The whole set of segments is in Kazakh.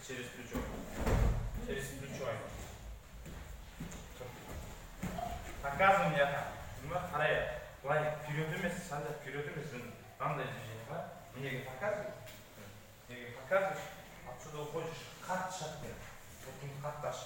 Через плечо. Через плечо. Показывай мне. Қарай. Былай вперед емес, санда вперед емес. Мынандай движение бар. Мне показывай. Мне показывай. Отсюда уходишь. Қатты шаг бер. Вот қатты аш.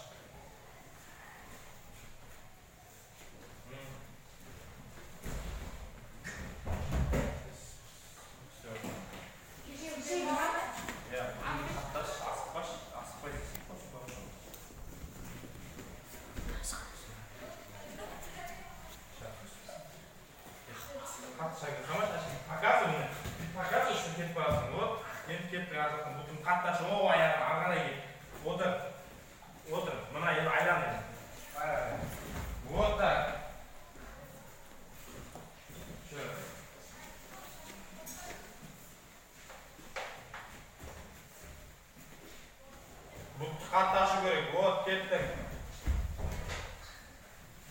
Показывай, что кетіп барасың. Вот, енді кетіп барасың. Бұтын қатты ашы. О, аяғын алғаннан кейін. Отыр. Отыр. Мына енді айлан енді. Вот так. Бұтты қатты ашу керек. Вот, кеттің.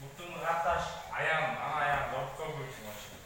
Бұттың қатты аш. Аяғын, ана аяғын жауып қою керексің вообще.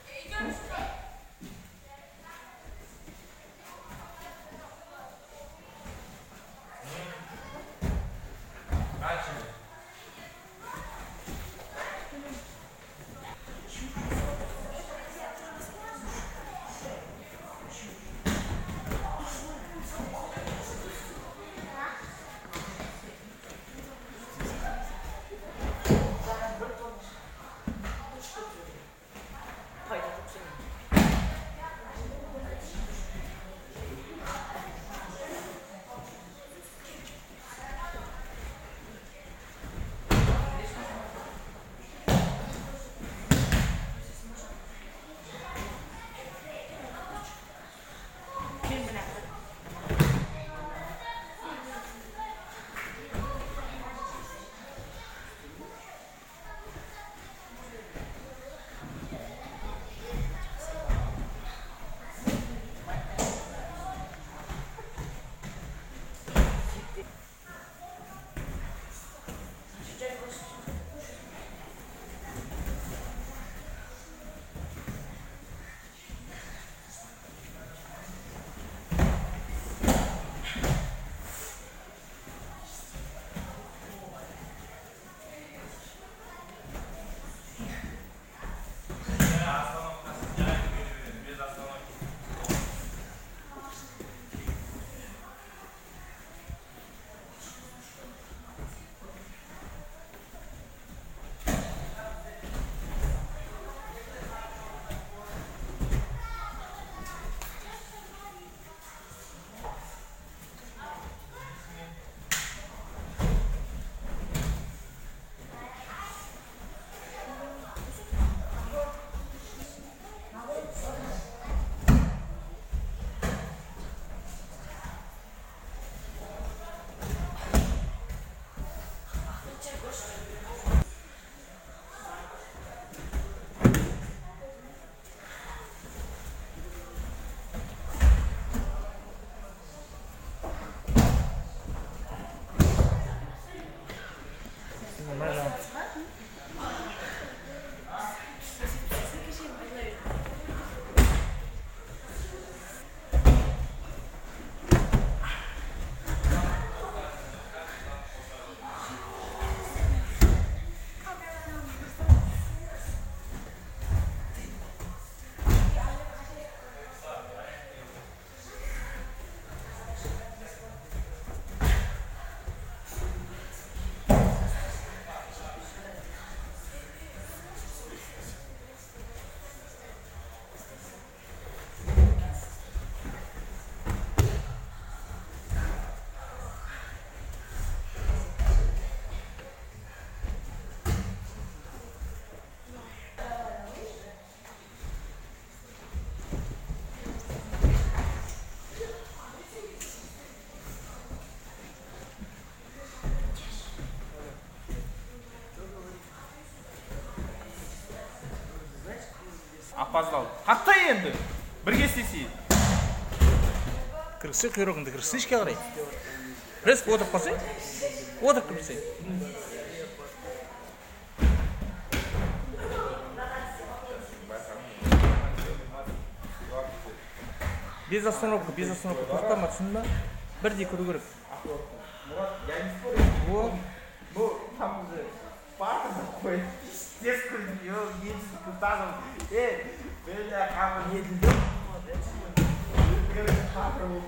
Апаздал. Қаттай енді. Бірге істесейік. Кіргізсе, құйрығыңды кіргізсе, ішке қарай. Біраз отырып қалсай. Отырып кіргізсе. Без остановка. Тоқтама, түсіндің ба? Бірдей көру керек. Вот. Ну, там уже папа такой, пиздец, едет куда-то, бля, камень едет. Камень